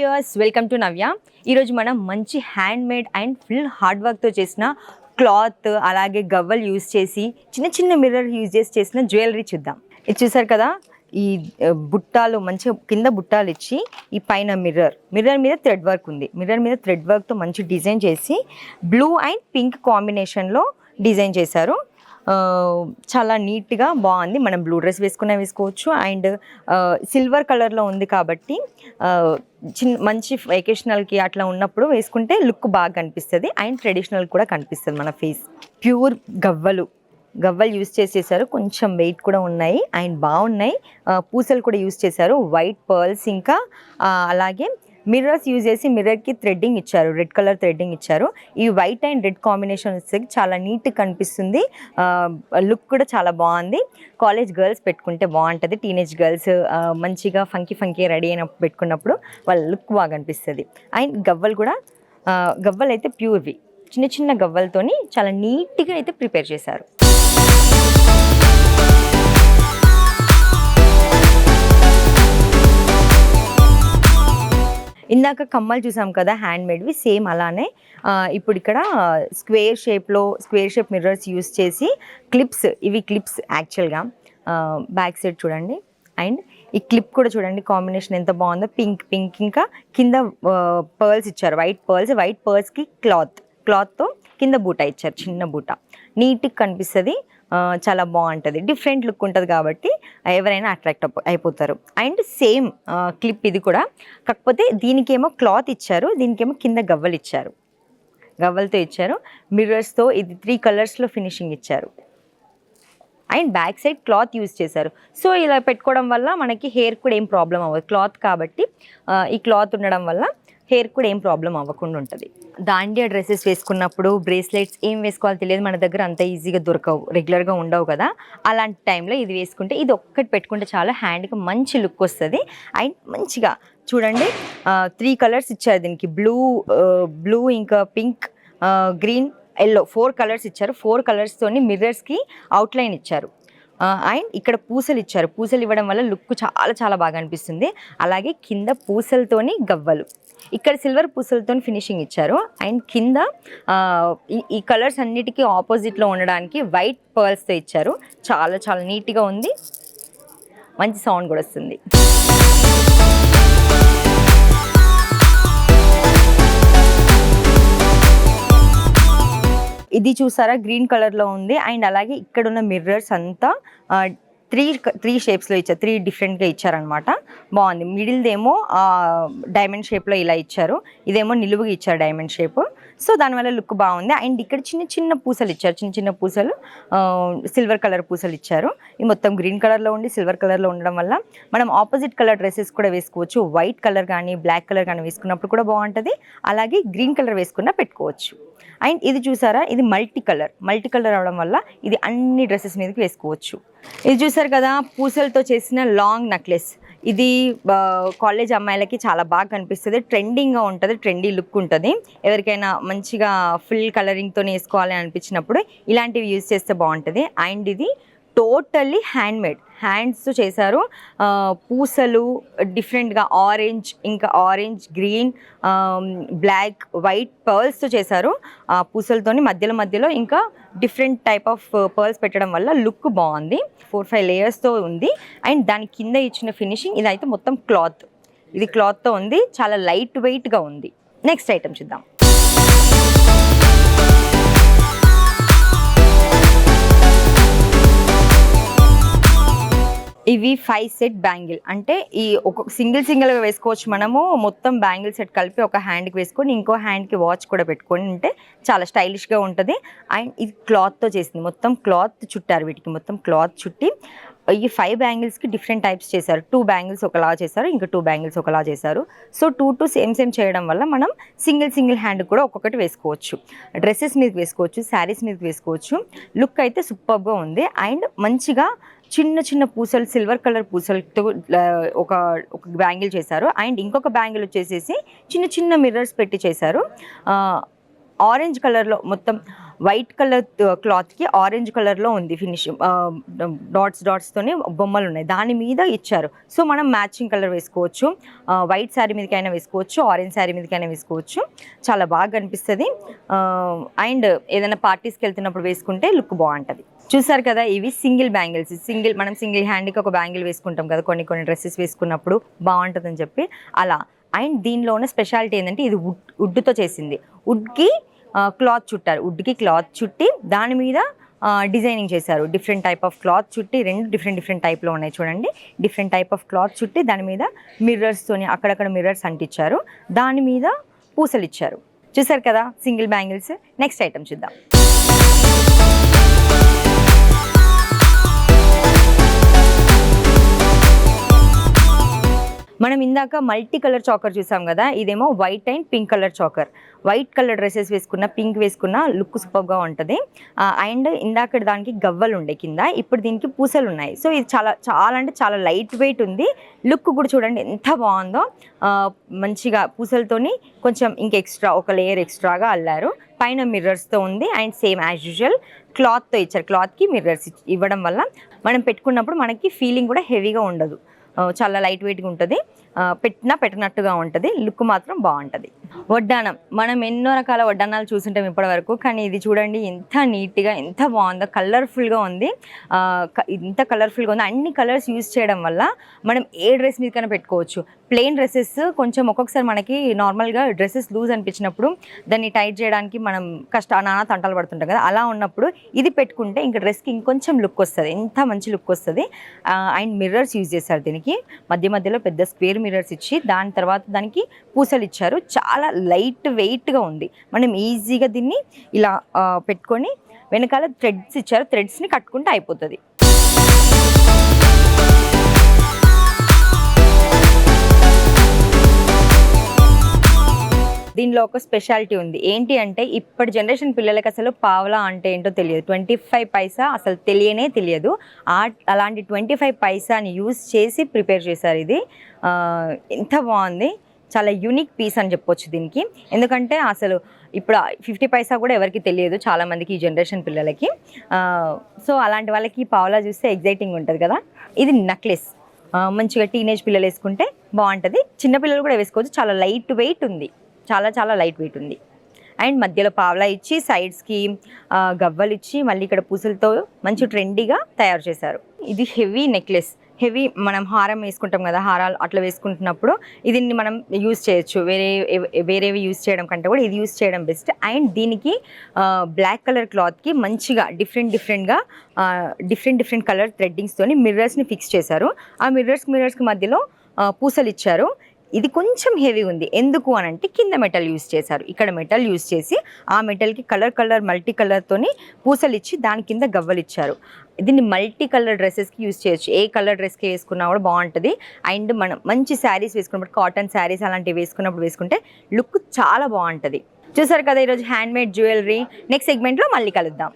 Viewers, welcome to నవ్య. ఈరోజు మనం మంచి hand made and full hard వర్క్తో చేసిన క్లాత్ అలాగే గవ్వలు యూజ్ చేసి చిన్న చిన్న మిర్రర్ యూజ్ చేసిన జ్యువెలరీ చూద్దాం. ఇది చూసారు కదా, ఈ బుట్టాలు మంచిగా కింద బుట్టాలు ఇచ్చి ఈ పైన మిర్రర్ మీద థ్రెడ్ వర్క్ ఉంది. మిర్రర్ మీద థ్రెడ్ వర్క్తో మంచి డిజైన్ చేసి బ్లూ అండ్ పింక్ కాంబినేషన్లో డిజైన్ చేశారు. చాలా నీట్గా బాగుంది. మనం బ్లూ డ్రెస్ వేసుకోవచ్చు అండ్ సిల్వర్ కలర్లో ఉంది కాబట్టి మంచి వెకేషనల్కి అట్లా ఉన్నప్పుడు వేసుకుంటే లుక్ బాగా కనిపిస్తుంది అండ్ ట్రెడిషనల్ కూడా కనిపిస్తుంది మన ఫేస్. ప్యూర్ గవ్వలు యూజ్ చేసేసారు. కొంచెం వెయిట్ కూడా ఉన్నాయి అండ్ బాగున్నాయి. పూసలు కూడా యూజ్ చేశారు, వైట్ పర్ల్స్, ఇంకా అలాగే మిర్రర్స్ యూజ్ చేసి మిర్రర్కి థ్రెడ్డింగ్ ఇచ్చారు, రెడ్ కలర్ థ్రెడ్డింగ్ ఇచ్చారు. ఈ వైట్ అండ్ రెడ్ కాంబినేషన్ వస్తే చాలా నీట్గా కనిపిస్తుంది. లుక్ కూడా చాలా బాగుంది. కాలేజ్ గర్ల్స్ పెట్టుకుంటే బాగుంటుంది. టీనేజ్ గర్ల్స్ మంచిగా ఫంకీ రెడీ అయినప్పుడు పెట్టుకున్నప్పుడు వాళ్ళ లుక్ బాగా అనిపిస్తుంది. అండ్ గవ్వలు అయితే ప్యూర్వి, చిన్న చిన్న గవ్వలతోని చాలా నీట్గా అయితే ప్రిపేర్ చేశారు. ఇందాక కమ్మలు చూసాం కదా హ్యాండ్ మేడ్వి, సేమ్ అలానే ఇప్పుడు ఇక్కడ స్క్వేర్ షేప్ మిర్రర్స్ యూస్ చేసి ఇవి క్లిప్స్ యాక్చువల్గా బ్యాక్ సైడ్ చూడండి. అండ్ ఈ క్లిప్ కూడా చూడండి, కాంబినేషన్ ఎంత బాగుందో. పింక్ ఇంకా కింద పర్ల్స్ ఇచ్చారు, వైట్ పర్ల్స్కి క్లాత్తో కింద బూట ఇచ్చారు, చిన్న బూట. నీట్గా కనిపిస్తుంది, చాలా బాగుంటుంది. డిఫరెంట్ లుక్ ఉంటుంది కాబట్టి ఎవరైనా అట్రాక్ట్ అయిపోతారు. అండ్ సేమ్ క్లిప్ ఇది కూడా, కాకపోతే దీనికేమో క్లాత్ ఇచ్చారు, దీనికేమో కింద గవ్వలతో ఇచ్చారు. మిర్రర్స్తో ఇది 3 కలర్స్లో ఫినిషింగ్ ఇచ్చారు. And back side cloth use చేశారు. సో ఇలా పెట్టుకోవడం వల్ల మనకి హెయిర్ కూడా ఏం ప్రాబ్లం అవ్వదు. క్లాత్ కాబట్టి ఈ క్లాత్ ఉండడం వల్ల హెయిర్ కూడా ఏం ప్రాబ్లం అవ్వకుండా ఉంటుంది. దాండియా డ్రెస్సెస్ వేసుకున్నప్పుడు బ్రేస్లెట్స్ ఏం వేసుకోవాలో తెలియదు, మన దగ్గర అంత ఈజీగా దొరకవు, రెగ్యులర్గా ఉండవు కదా. అలాంటి టైంలో ఇది వేసుకుంటే, ఇది ఒక్కటి పెట్టుకుంటే చాలా హ్యాండ్కి మంచి లుక్ వస్తుంది. అండ్ మంచిగా చూడండి, 3 కలర్స్ ఇచ్చారు దీనికి, బ్లూ ఇంకా పింక్, గ్రీన్, ఎల్లో, 4 కలర్స్ ఇచ్చారు. 4 కలర్స్తోని మిర్రర్స్కి అవుట్లైన్ ఇచ్చారు. అండ్ ఇక్కడ పూసలు ఇచ్చారు. పూసలు ఇవ్వడం వల్ల లుక్ చాలా చాలా బాగా అనిపిస్తుంది. అలాగే కింద పూసలతోని గవ్వలు, ఇక్కడ సిల్వర్ పూసలతో ఫినిషింగ్ ఇచ్చారు. అండ్ కింద ఈ కలర్స్ అన్నిటికీ ఆపోజిట్లో ఉండడానికి వైట్ పర్ల్స్తో ఇచ్చారు. చాలా చాలా నీట్గా ఉంది, మంచి సౌండ్ కూడా వస్తుంది. ఇది చూసారా, గ్రీన్ కలర్లో ఉంది. అండ్ అలాగే ఇక్కడ ఉన్న మిర్రర్స్ అంతా 3 షేప్స్లో ఇచ్చారు, 3 డిఫరెంట్గా ఇచ్చారనమాట. బాగుంది. మిడిల్దేమో డైమండ్ షేప్లో ఇలా ఇచ్చారు, ఇదేమో నిలువుగా ఇచ్చారు డైమండ్ షేప్. సో దానివల్ల లుక్ బాగుంది. అండ్ ఇక్కడ చిన్న చిన్న పూసలు ఇచ్చారు, చిన్న పూసలు, సిల్వర్ కలర్ పూసలు ఇచ్చారు. ఇది మొత్తం గ్రీన్ కలర్లో ఉండి సిల్వర్ కలర్లో ఉండడం వల్ల మనం ఆపోజిట్ కలర్ డ్రెస్సెస్ కూడా వేసుకోవచ్చు. వైట్ కలర్ కానీ బ్లాక్ కలర్ కానీ వేసుకున్నప్పుడు కూడా బాగుంటుంది. అలాగే గ్రీన్ కలర్ వేసుకున్నా పెట్టుకోవచ్చు. అండ్ ఇది చూసారా, ఇది మల్టీ కలర్ అవడం వల్ల ఇది అన్ని డ్రెస్సెస్ మీదకి వేసుకోవచ్చు. ఇది చూసారు కదా, పూసలతో చేసిన లాంగ్ నెక్లెస్. ఇది కాలేజ్ అమ్మాయిలకి చాలా బాగా కనిపిస్తుంది, ట్రెండింగ్గా ఉంటుంది, ట్రెండీ లుక్ ఉంటుంది. ఎవరికైనా మంచిగా ఫుల్ కలరింగ్తో వేసుకోవాలి అనిపించినప్పుడు ఇలాంటివి యూజ్ చేస్తే బాగుంటుంది. అండ్ ఇది టోటల్లీ హ్యాండ్స్తో చేశారు. పూసలు డిఫరెంట్గా ఆరెంజ్, గ్రీన్, బ్లాక్, వైట్ పర్ల్స్తో చేశారు. పూసలతోని మధ్యలో ఇంకా డిఫరెంట్ టైప్ ఆఫ్ పర్ల్స్ పెట్టడం వల్ల లుక్ బాగుంది. 4-5 లేయర్స్తో ఉంది. అండ్ దాని కింద ఇచ్చిన ఫినిషింగ్ ఇదైతే మొత్తం క్లాత్తో ఉంది, చాలా లైట్ వెయిట్గా ఉంది. నెక్స్ట్ ఐటమ్ చూద్దాం. ఇవి 5 సెట్ బ్యాంగిల్, అంటే ఈ ఒక సింగిల్గా వేసుకోవచ్చు. మనము మొత్తం బ్యాంగిల్ సెట్ కలిపి ఒక హ్యాండ్కి వేసుకొని ఇంకో హ్యాండ్కి వాచ్ కూడా పెట్టుకొని ఉంటే చాలా స్టైలిష్గా ఉంటుంది. అండ్ ఇది క్లాత్తో చేసింది, మొత్తం క్లాత్ చుట్టారు, వీటికి మొత్తం క్లాత్ చుట్టి ఈ 5 బ్యాంగిల్స్కి డిఫరెంట్ టైప్స్ చేశారు. 2 బ్యాంగిల్స్ ఒకలా చేశారు, ఇంకా 2 బ్యాంగిల్స్ ఒకలా చేశారు. సో 2 సేమ్ చేయడం వల్ల మనం సింగిల్ హ్యాండ్ కూడా ఒక్కొక్కటి వేసుకోవచ్చు. డ్రెస్సెస్ మీదకి వేసుకోవచ్చు, శారీస్ మీదకి వేసుకోవచ్చు. లుక్ అయితే సూపర్గా ఉంది. అండ్ మంచిగా చిన్న పూసలు, సిల్వర్ కలర్ పూసలతో ఒక బ్యాంగిల్ చేశారు. అండ్ ఇంకొక బ్యాంగిల్ వచ్చేసేసి చిన్న మిర్రర్స్ పెట్టి చేశారు. ఆరెంజ్ కలర్లో మొత్తం వైట్ కలర్ క్లాత్కి ఆరెంజ్ కలర్లో ఉంది ఫినిష్, డాట్స్తోని బొమ్మలు ఉన్నాయి, దాని మీద ఇచ్చారు. సో మనం మ్యాచింగ్ కలర్ వేసుకోవచ్చు, వైట్ శారీ మీదకైనా వేసుకోవచ్చు, ఆరెంజ్ శారీ మీదకైనా వేసుకోవచ్చు, చాలా బాగా కనిపిస్తుంది. అండ్ ఏదైనా పార్టీస్కి వెళ్తున్నప్పుడు వేసుకుంటే లుక్ బాగుంటుంది. చూసారు కదా, ఇవి సింగిల్ బ్యాంగిల్స్. మనం సింగిల్ హ్యాండ్కి ఒక బ్యాంగిల్ వేసుకుంటాం కదా కొన్ని డ్రెస్సెస్ వేసుకున్నప్పుడు బాగుంటుందని చెప్పి అలా. అండ్ దీనిలో ఉన్న స్పెషాలిటీ ఏంటంటే ఇది వుడ్తో చేసింది. వుడ్కి క్లాత్ చుట్టారు, వుడ్కి క్లాత్ చుట్టి దాని మీద డిజైనింగ్ చేశారు. డిఫరెంట్ టైప్ ఆఫ్ క్లాత్ చుట్టి, రెండు డిఫరెంట్ టైప్లో ఉన్నాయి చూడండి. డిఫరెంట్ టైప్ ఆఫ్ క్లాత్ చుట్టి దాని మీద మిర్రర్స్తోని అక్కడక్కడ మిర్రర్స్ అంటించారు, దాని మీద పూసలు ఇచ్చారు. చూసారు కదా సింగిల్ బ్యాంగిల్స్. నెక్స్ట్ ఐటమ్ చూద్దాం. మనం ఇందాక మల్టీ కలర్ చాకర్ చూసాం కదా, ఇదేమో white and pink colour choker. White colour dresses వేసుకున్న, పింక్ వేసుకున్న లుక్ సూపర్గా ఉంటుంది. అండ్ ఇందాక దానికి గవ్వలు ఉండే కింద, ఇప్పుడు దీనికి పూసలు ఉన్నాయి. సో ఇది చాలా అంటే చాలా లైట్ వెయిట్ ఉంది. లుక్ కూడా చూడండి ఎంత బాగుందో. మంచిగా పూసలతోని కొంచెం ఒక లేయర్ ఎక్స్ట్రాగా అల్లారు. పైన మిర్రర్స్తో ఉంది. అండ్ సేమ్ యాజ్ యూజువల్ క్లాత్తో ఇచ్చారు. క్లాత్కి మిర్రర్స్ ఇవ్వడం వల్ల మనం పెట్టుకున్నప్పుడు మనకి ఫీలింగ్ కూడా హెవీగా ఉండదు, చాలా లైట్ వెయిట్గా ఉంటుంది, పెట్టినట్టుగా ఉంటుంది. లుక్ మాత్రం బాగుంటుంది. వడ్డానం, మనం ఎన్నో రకాల వడ్డానాలు చూసుంటాం ఇప్పటి వరకు, కానీ ఇది చూడండి ఎంత నీట్గా ఎంత బాగుందో, కలర్ఫుల్గా ఉంది. ఇంత కలర్ఫుల్గా ఉంది. అన్ని కలర్స్ యూజ్ చేయడం వల్ల మనం ఏ డ్రెస్ మీదకైనా పెట్టుకోవచ్చు. ప్లెయిన్ డ్రెస్సెస్ కొంచెం ఒక్కొక్కసారి మనకి నార్మల్గా డ్రెస్సెస్ లూజ్ అనిపించినప్పుడు దాన్ని టైట్ చేయడానికి మనం నానా తంటాలు పడుతుంటాం కదా, అలా ఉన్నప్పుడు ఇది పెట్టుకుంటే ఇంకా డ్రెస్కి ఇంకొంచెం లుక్ వస్తుంది, ఎంత మంచి లుక్ వస్తుంది. అండ్ మిర్రర్స్ యూజ్ చేస్తారు దీనికి, మధ్యలో పెద్ద స్క్వేర్ మిర్రర్స్ ఇచ్చి దాని తర్వాత దానికి పూసలు ఇచ్చారు. చాలా లైట్ వెయిట్గా ఉంది. మనం ఈజీగా దీన్ని ఇలా పెట్టుకొని వెనకాల థ్రెడ్స్ ఇచ్చారు, థ్రెడ్స్ని కట్టుకుంటే అయిపోతుంది. దీనిలో ఒక స్పెషాలిటీ ఉంది. ఏంటి అంటే ఇప్పటి జనరేషన్ పిల్లలకి అసలు పావలా అంటే ఏంటో తెలియదు, 25 పైసా అసలు తెలియదు. అలాంటి 25 పైసాని యూజ్ చేసి ప్రిపేర్ చేశారు. ఇది ఎంత బాగుంది, చాలా యూనిక్ పీస్ అని చెప్పొచ్చు దీనికి. ఎందుకంటే అసలు ఇప్పుడు 50 పైసా కూడా ఎవరికి తెలియదు చాలామందికి, ఈ జనరేషన్ పిల్లలకి. సో అలాంటి వాళ్ళకి పావలా చూస్తే ఎగ్జైటింగ్ ఉంటుంది కదా. ఇది నెక్లెస్, మంచిగా టీనేజ్ పిల్లలు వేసుకుంటే బాగుంటుంది, చిన్నపిల్లలు కూడా వేసుకోవచ్చు. చాలా లైట్ వెయిట్ ఉంది, చాలా లైట్ వెయిట్ ఉంది. అండ్ మధ్యలో పావలా ఇచ్చి సైడ్స్కి గవ్వలు ఇచ్చి మళ్ళీ ఇక్కడ పూసలతో మంచి ట్రెండీగా తయారు చేశారు. ఇది హెవీ నెక్లెస్, హెవీ మనం హారం వేసుకుంటాం కదా, హారాలు అట్లా వేసుకుంటున్నప్పుడు దీన్ని మనం యూజ్ చేయొచ్చు. వేరేవి యూజ్ చేయడం కంటే కూడా ఇది యూజ్ చేయడం బెస్ట్. అండ్ దీనికి బ్లాక్ కలర్ క్లాత్కి మంచిగా డిఫరెంట్ కలర్ థ్రెడ్డింగ్స్తోని మిర్రర్స్ని ఫిక్స్ చేశారు. ఆ మిర్రర్స్కి మధ్యలో పూసలు ఇచ్చారు. ఇది కొంచెం హెవీ ఉంది. ఎందుకు అని అంటే కింద మెటల్ యూజ్ చేశారు, ఇక్కడ మెటల్ యూజ్ చేసి ఆ మెటల్కి కలర్ మల్టీ కలర్తోని పూసలు ఇచ్చి దాని కింద గవ్వలు ఇచ్చారు. దీన్ని మల్టీ కలర్ డ్రెస్సెస్కి యూజ్ చేయొచ్చు, ఏ కలర్ డ్రెస్కి వేసుకున్నా కూడా బాగుంటుంది. అండ్ మనం మంచి శారీస్ వేసుకున్నప్పుడు, కాటన్ శారీస్ అలాంటివి వేసుకుంటే లుక్ చాలా బాగుంటుంది. చూసారు కదా ఈరోజు హ్యాండ్మేడ్ జ్యువెలరీ. నెక్స్ట్ సెగ్మెంట్లో మళ్ళీ కలుద్దాం.